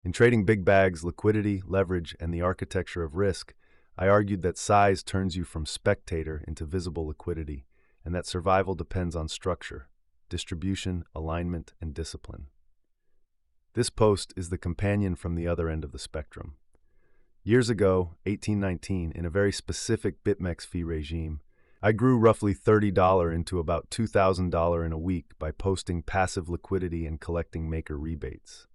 In trading big bags, liquidity, leverage, and the architecture of risk, I argued that size turns you from spectator into visible liquidity, and that survival depends on structure, distribution, alignment, and discipline. This post is the companion from the other end of the spectrum. Years ago, 1819, in a very specific BitMEX fee regime, I grew roughly $30 into about $2,000 in a week by posting passive liquidity and collecting maker rebates.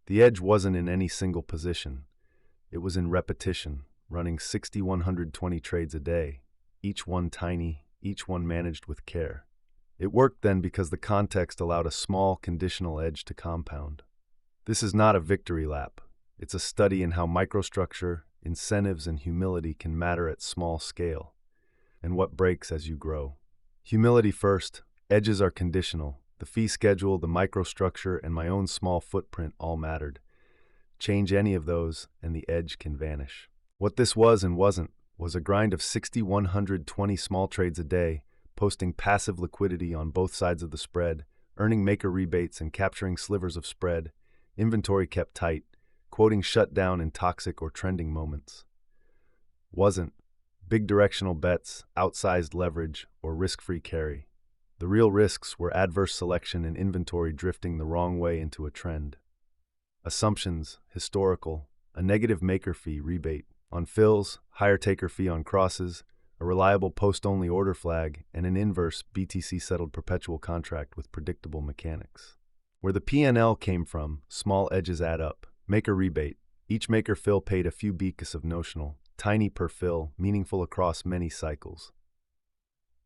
The edge wasn't in any single position. It was in repetition, running 6,120 trades a day, each one tiny, each one managed with care. It worked then because the context allowed a small conditional edge to compound. This is not a victory lap. It's a study in how microstructure, incentives, and humility can matter at small scale, and what breaks as you grow. Humility first. Edges are conditional. The fee schedule, the microstructure, and my own small footprint all mattered. Change any of those, and the edge can vanish. What this was and wasn't was a grind of 6,120 small trades a day, posting passive liquidity on both sides of the spread, earning maker rebates and capturing slivers of spread, inventory kept tight, quoting shut down in toxic or trending moments. Wasn't big directional bets, outsized leverage, or risk-free carry. The real risks were adverse selection and inventory drifting the wrong way into a trend. Assumptions, historical, a negative maker fee rebate on fills, higher taker fee on crosses, a reliable post-only order flag, and an inverse BTC-settled perpetual contract with predictable mechanics. Where the P&L came from, small edges add up. Maker rebate. Each maker fill paid a few BTC of notional, tiny per fill, meaningful across many cycles.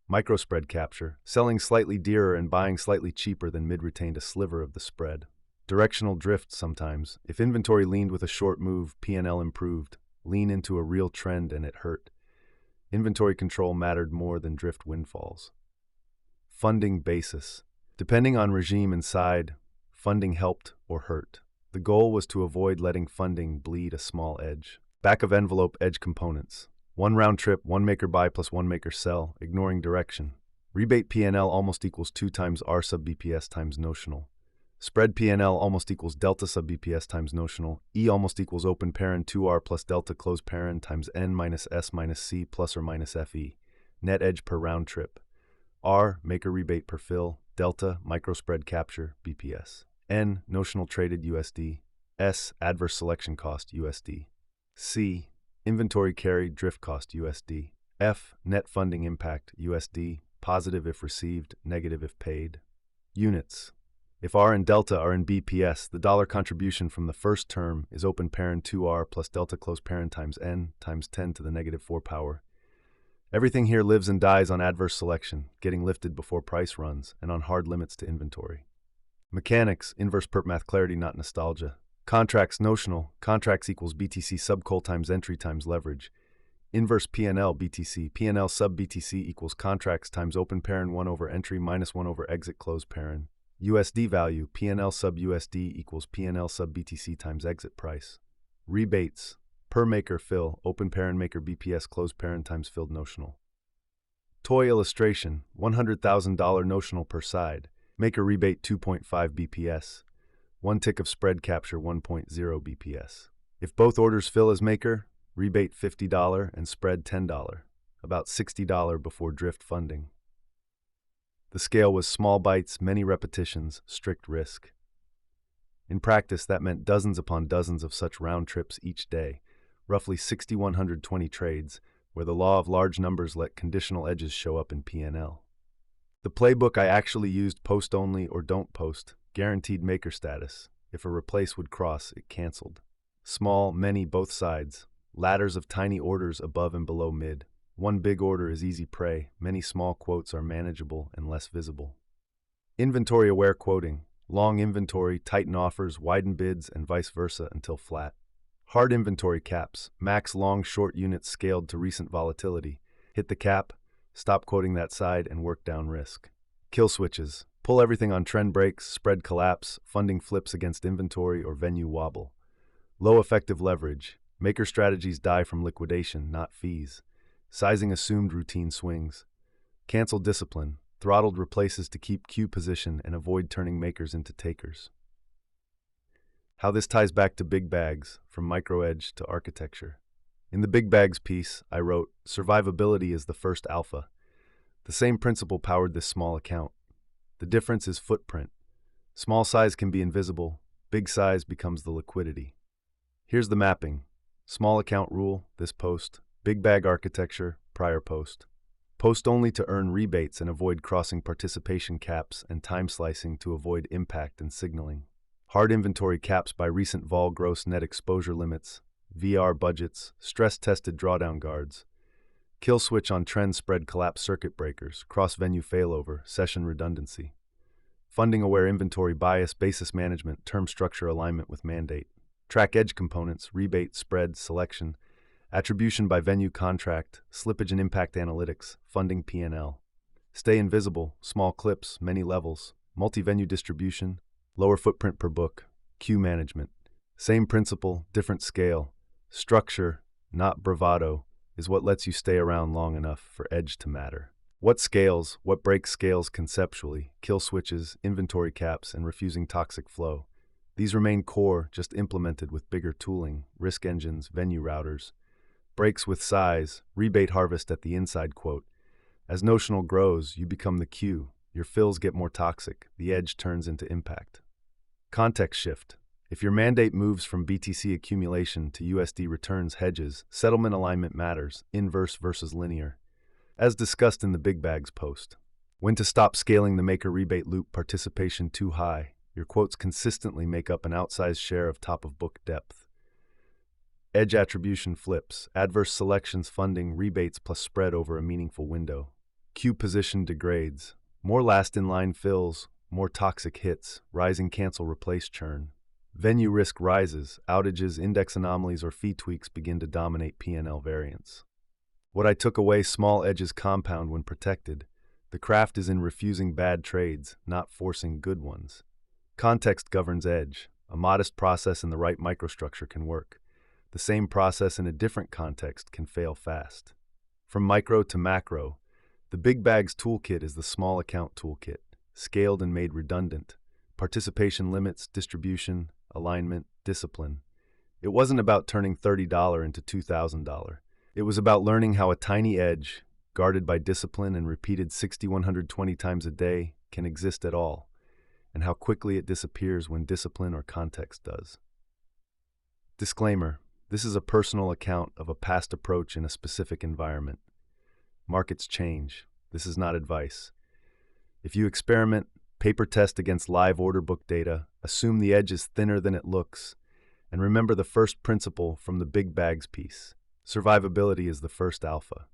Microspread capture. Selling slightly dearer and buying slightly cheaper than mid retained a sliver of the spread. Directional drift sometimes. If inventory leaned with a short move, P&L improved. Lean into a real trend and it hurt. Inventory control mattered more than drift windfalls. Funding basis. Depending on regime and side, funding helped or hurt. The goal was to avoid letting funding bleed a small edge. Back of envelope edge components. One round trip, one maker buy plus one maker sell, ignoring direction. Rebate P&L almost equals 2 times R sub BPS times notional. Spread P&L almost equals delta sub BPS times notional. E almost equals open parent 2R plus delta close parent times N minus S minus C plus or minus FE. Net edge per round trip. R, maker rebate per fill. Delta, microspread capture, BPS. N, notional traded USD. S, adverse selection cost, USD. C, inventory carried drift cost, USD. F, net funding impact, USD. Positive if received, negative if paid. Units. If R and delta are in BPS, the dollar contribution from the first term is open parent 2R plus delta close parent times N times 10 to the negative 4 power. Everything here lives and dies on adverse selection, getting lifted before price runs, and on hard limits to inventory. Mechanics, inverse perp math clarity, not nostalgia. Contracts notional, contracts equals BTC subcol times entry times leverage. Inverse P&L BTC, P&L sub BTC equals contracts times open parent 1 over entry minus 1 over exit close parent. USD value, P&L sub USD equals P&L sub BTC times exit price. Rebates, per maker fill, open parent maker BPS close parent times filled notional. Toy illustration, $100,000 notional per side. Maker rebate 2.5 BPS. 1 tick of spread capture 1.0 BPS. If both orders fill as maker, rebate $50 and spread $10, about $60 before drift funding. The scale was small bites, many repetitions, strict risk. In practice, that meant dozens upon dozens of such round trips each day, roughly 6,120 trades, where the law of large numbers let conditional edges show up in P&L. The playbook I actually used post-only or don't post, guaranteed maker status. If a replace would cross, it canceled. Small, many, both sides. Ladders of tiny orders above and below mid. One big order is easy prey. Many small quotes are manageable and less visible. Inventory-aware quoting. Long inventory, tighten offers, widen bids, and vice versa until flat. Hard inventory caps. Max long-short units scaled to recent volatility. Hit the cap, stop quoting that side, and work down risk. Kill switches. Pull everything on trend breaks, spread collapse, funding flips against inventory, or venue wobble. Low effective leverage. Maker strategies die from liquidation, not fees. Sizing assumed routine swings. Cancel discipline. Throttled replaces to keep Q position and avoid turning makers into takers. How this ties back to big bags, from micro edge to architecture. In the big bags piece, I wrote, survivability is the first alpha. The same principle powered this small account. The difference is footprint. Small size can be invisible, big size becomes the liquidity. Here's the mapping. Small account rule, this post. Big bag architecture, prior post. Post only to earn rebates and avoid crossing participation caps and time slicing to avoid impact and signaling. Hard inventory caps by recent vol gross net exposure limits, VR budgets, stress-tested drawdown guards. Kill switch on trend spread collapse circuit breakers, cross-venue failover, session redundancy. Funding-aware inventory bias, basis management, term structure alignment with mandate. Track edge components, rebate, spread, selection. Attribution by venue contract, slippage and impact analytics, funding P&L. Stay invisible, small clips, many levels. Multi-venue distribution, lower footprint per book. Queue management. Same principle, different scale. Structure, not bravado, is what lets you stay around long enough for edge to matter. What scales, what breaks scales conceptually, kill switches, inventory caps, and refusing toxic flow. These remain core, just implemented with bigger tooling, risk engines, venue routers. Breaks with size, rebate harvest at the inside quote. As notional grows, you become the queue. Your fills get more toxic, the edge turns into impact. Context shift. If your mandate moves from BTC accumulation to USD returns hedges, settlement alignment matters, inverse versus linear. As discussed in the Big Bags post. When to stop scaling the maker rebate loop participation too high. Your quotes consistently make up an outsized share of top-of-book depth. Edge attribution flips, adverse selections funding rebates plus spread over a meaningful window. Queue position degrades, more last-in-line fills, more toxic hits, rising cancel-replace churn. Venue risk rises, outages, index anomalies, or fee tweaks begin to dominate P&L variance. What I took away, small edges compound when protected. The craft is in refusing bad trades, not forcing good ones. Context governs edge. A modest process in the right microstructure can work. The same process in a different context can fail fast. From micro to macro, the Big Bags toolkit is the small account toolkit, scaled and made redundant. Participation limits, distribution, alignment, discipline. It wasn't about turning $30 into $2,000. It was about learning how a tiny edge, guarded by discipline and repeated 6,120 times a day, can exist at all, and how quickly it disappears when discipline or context does. Disclaimer: this is a personal account of a past approach in a specific environment. Markets change. This is not advice. If you experiment, paper test against live order book data, assume the edge is thinner than it looks, and remember the first principle from the Big Bags piece. Survivability is the first alpha.